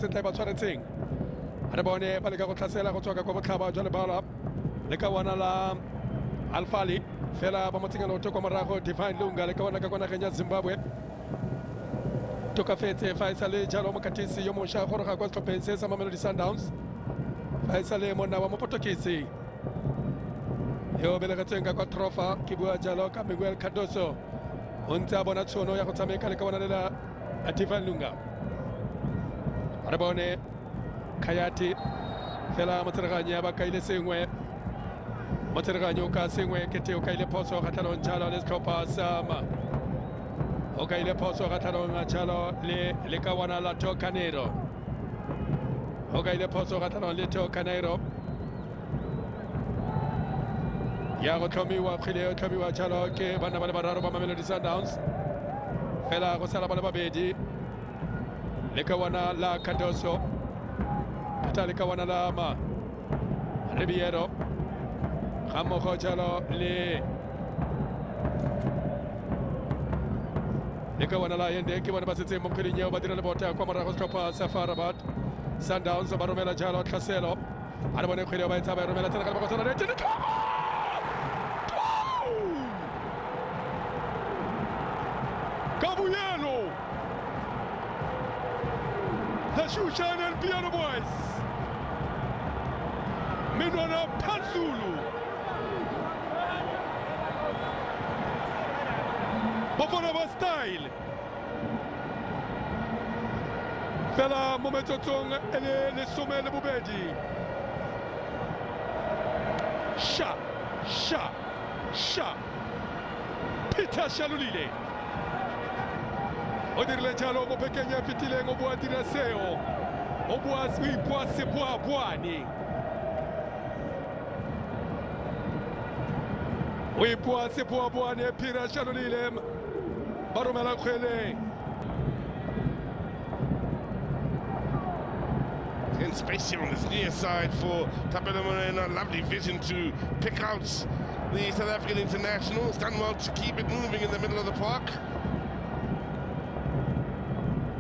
sentle ba tshwaretseng re bone ba le ka go tlhasela go tswa ka botlhaba jwa lebala le ka wana la Alfali fela ba motseng loto kwa morago Divine Lunga le ka wana ka kwa nageng ya Zimbabwe tokafetse fa isale jalo mokatisi yo mosha gore ga kwa setlhopheng se sa Mamelodi Sundowns fa isale monna wa mopotokisi yo belegetsweng ka kwa Trofa ke bua jalo ka Miguel Cardoso o ntse a bona tšhono ya go tshameka le ka wana lela Divine Lunga re bone Kayati fela motsereganyi ya ba kaile sengwe motsereganyi o ka sengwe ke teo kaile phoso kgatlhanong jalo le setlhopha sa o kaile phoso kgatlhanong jalo le ka wana la Teo Caneiro o kaile phoso kgatlhanong le Teo Caneiro ya go tlhomiwa kgile o tlhomiwa jalo ke bana ba le bararo ba Mamelodi Sundowns fela go sala ba le babedi le ka wana la Cardoso peta le ka wana la Ribeiro ga mmogo jalo le ka wana la Yende ke bona ba setse mo kgweding eo ba dira le bota kwa morago setlhopha sa Rabat Sundowns ba romela jalo tlhaselo a re bone kgwedi ba etsa ba romela tsena ka lebaka tsona Kabuyelo the Shushan and Piano Boys Minwana Panzulu Bafana style fela momento tong le sommet le bobedi sha Peter Shalulile o dirile jalo mo pekenya fitileng o bua dira seo o bua se bua boane o bua se bua boane Peter Shalulile baromela kgwele in space here on this near side for Tapelo Morena. Lovely vision to pick out the South African international. Done well to keep it moving in the middle of the park.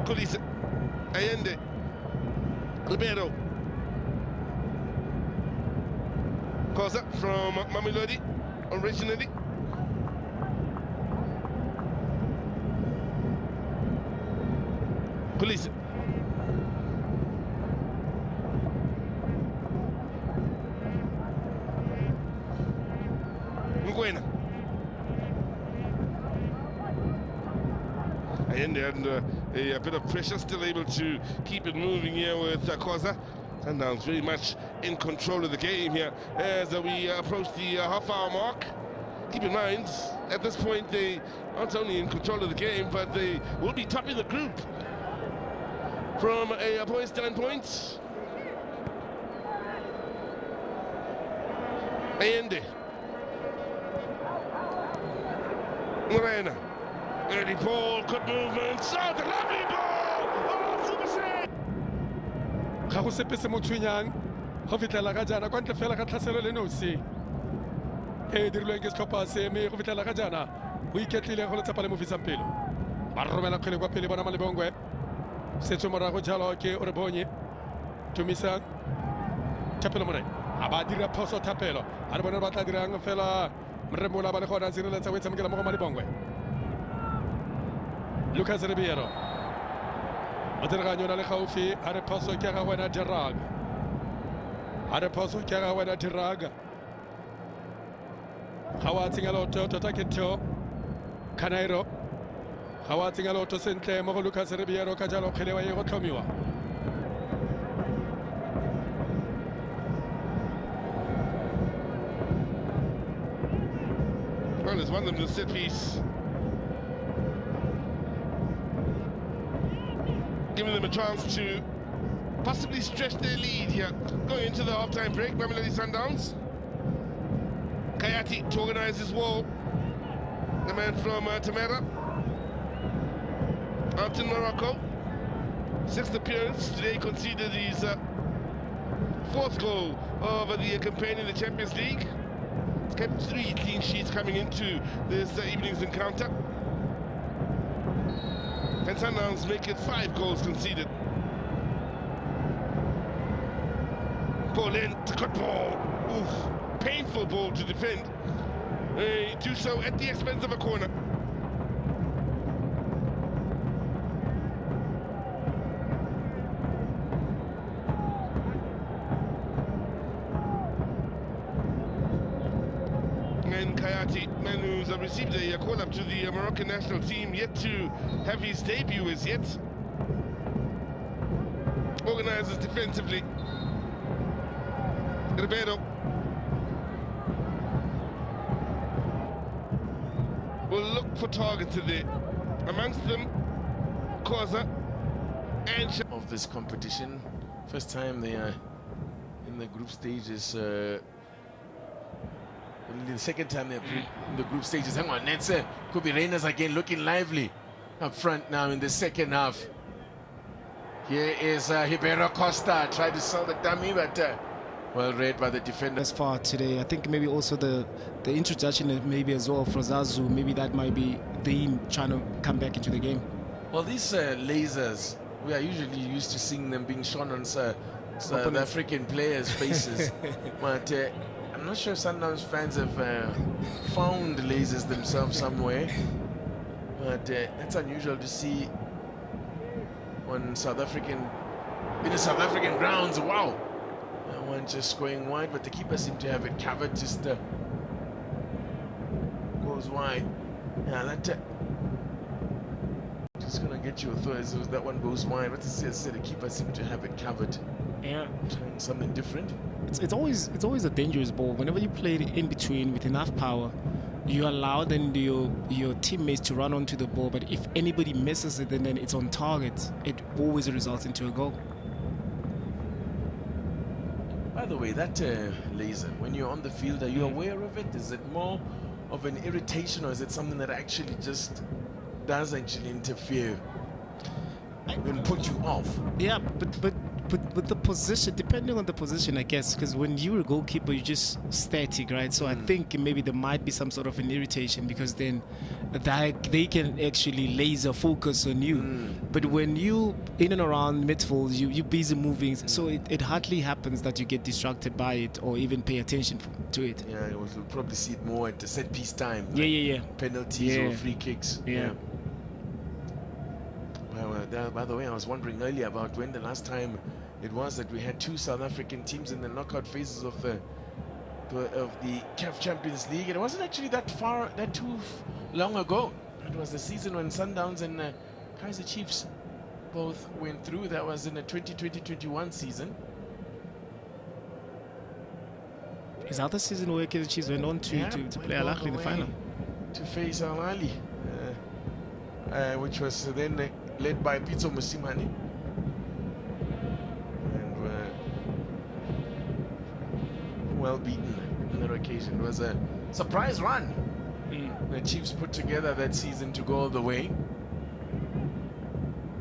Kulisa Allende Gilberto Kosa from Mamelodi originally. Kulisa Nguena and a bit of pressure, still able to keep it moving here with Kosa. Sundowns very much in control of the game here as we approach the half-hour mark. Keep in mind, at this point, they aren't only in control of the game, but they will be topping the group from a point standpoint. Allende Morena, early ball, good movement, oh, the lovely ball, oh, super save! ga go sepe se mo tshwenyang go fitlela ga jana kwa ntle fela ga tlhaselo le nosi e dirilweng ke setlhopha se mme go fitlela ga jana o iketlile go letsepa le mo fisang pelo ba romela kgwele kwa pele bona Malebongwe setso morago jalo ke o re bonye Tumisa Thapelo Morena a ba dira phoso Thapelo a re bona ba tla dirang fela mremola ba le gona sireletsa o e tshamekela mo go Malebongwe Lucas Ribeiro motsereganyo na le gaufi a re phoso ke ga wena Diraga a re phoso ke ga wena Diraga ga wa tsenya loto tota ke Teo Caneiro ga wa tsenya loto sentle mo go Lucas Ribeiro ka jalo kgele wa ye go tlhomiwa Well, it's one of them the set piece, giving them a chance to possibly stretch their lead here going into the half-time break. Mamelodi Sundowns. Kayati to organize his wall. The man from Tamera out in Morocco. Sixth appearance today, conceded his fourth goal of the campaign in the Champions League. Kept 3 clean sheets coming into this evening's encounter. And Sundowns make it 5 goals conceded. Ball in, good ball. Oof, painful ball to defend. Do so at the expense of a corner. And Kayati, man who's received a call up to the Moroccan national team, yet to have his debut as yet. Organizes defensively. Ribeiro will look for targets today. Amongst them, Koza and of this competition. First time they are in the group stages. The second time they're in the group stages. Hang on, Netze could be Rangers again, looking lively up front now in the second half. Here is Ribeiro Costa, tried to sell the dummy, but well read by the defender. As far today, I think maybe also the introduction maybe as well for ZAZzouh, maybe that might be them trying to come back into the game. Well, these lasers, we are usually used to seeing them being shone on South African players' faces, but I'm not sure Sundowns fans have found lasers themselves somewhere, but that's unusual to see on South African, in the South African grounds. Wow. One just going wide, but the keeper seemed to have it covered. Just goes wide. Yeah, that just gonna get you a thought. So that one goes wide. But the keeper seemed to have it covered. Yeah, trying something different. It's always a dangerous ball. Whenever you play it in between with enough power, you allow then your teammates to run onto the ball. But if anybody misses it, then it's on target. It always results into a goal. By the way, that laser, when you're on the field, are you aware of it? Is it more of an irritation, or is it something that actually just does actually interfere and put you off? Yeah, but with the position, depending on the position, I guess, because when you're a goalkeeper, you're just static, right? So I think maybe there might be some sort of an irritation, because then they can actually laser focus on you. But when you in and around midfield, you're busy moving, so it hardly happens that you get distracted by it or even pay attention to it. Yeah, we'll probably see it more at the set piece time. Yeah. Penalties or free kicks. Yeah. Well, by the way, I was wondering earlier about when the last time it was that we had two South African teams in the knockout phases of the CAF Champions League. It wasn't actually that too long ago. It was the season when Sundowns and Kaizer Chiefs both went through. That was in the 2020-21 season. Is that the season where Kaizer Chiefs went on to play Ahly in the final? To face Ahly, which was then led by Pitso Mosimane. And well beaten on that occasion. It was a surprise run the Chiefs put together that season to go all the way.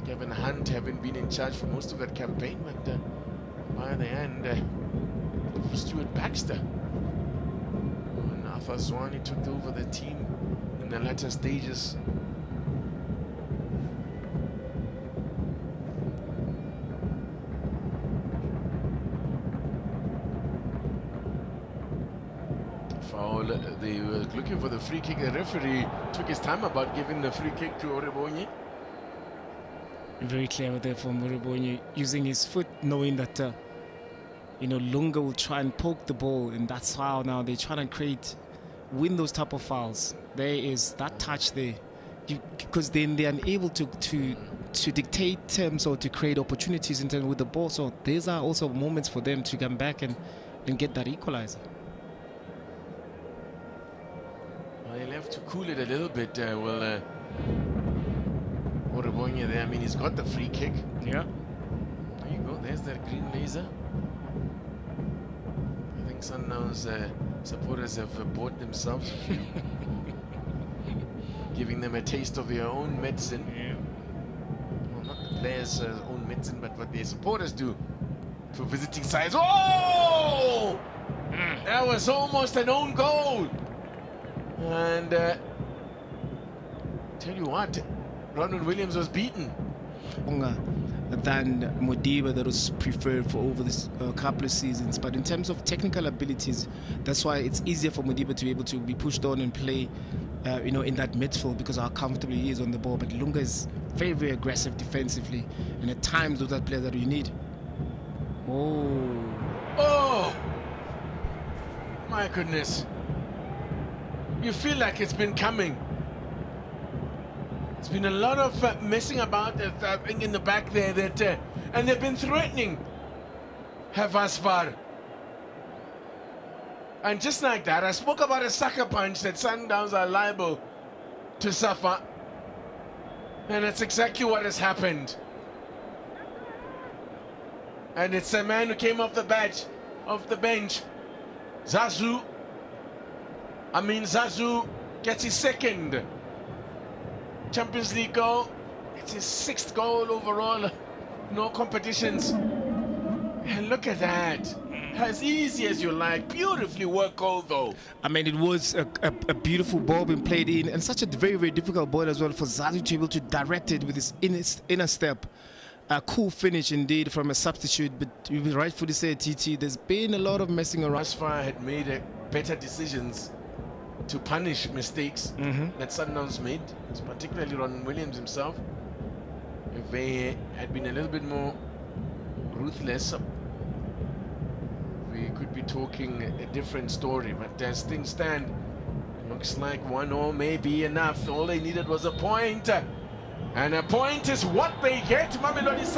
Kevin Hunt having been in charge for most of that campaign, but by the end, Stuart Baxter and Arthur Zwane took over the team in the latter stages. Foul. They were looking for the free kick. The referee took his time about giving the free kick to Orebonye. Very clever there from Orebonye, using his foot, knowing that Lunga will try and poke the ball, and that's how now they're trying to win those type of fouls. There is that touch there, because then they're unable to dictate terms or to create opportunities in terms with the ball. So these are also moments for them to come back and get that equalizer. Well, he'll have to cool it a little bit. Orebonye there. I mean, he's got the free kick. Yeah. There you go. There's that green laser. I think Sundowns supporters have bought themselves a few, giving them a taste of their own medicine. Yeah. Well, not the players' own medicine, but what their supporters do for visiting sides. Oh! That was almost an own goal. And tell you what, Ronald Williams was beaten. than Modiba that was preferred for over this couple of seasons. But in terms of technical abilities, that's why it's easier for Modiba to be able to be pushed on and play in that midfield, because of how comfortable he is on the ball. But Lunga is very, very aggressive defensively, and at times those are players that you need. Oh my goodness, you feel like it's been coming. It's been a lot of messing about in the back there, and they've been threatening Havasvar. And just like that, I spoke about a sucker punch that Sundowns are liable to suffer, and that's exactly what has happened. And it's a man who came off the bench, zahzouh. zahzouh gets his second Champions League goal. It's his 6th goal overall, no competitions. And look at that, as easy as you like, beautifully worked goal though. I mean, it was a beautiful ball being played in, and such a very, very difficult ball as well for zahzouh to be able to direct it with his inner step. A cool finish indeed from a substitute, but you will rightfully say, TT, there's been a lot of messing around. Asfar had made better decisions to punish mistakes that Sundowns made, particularly Ron Williams himself. If they had been a little bit more ruthless, we could be talking a different story. But as things stand, it looks like 1-0 may be enough. All they needed was a point, and a point is what they get. Mamelodi Sundowns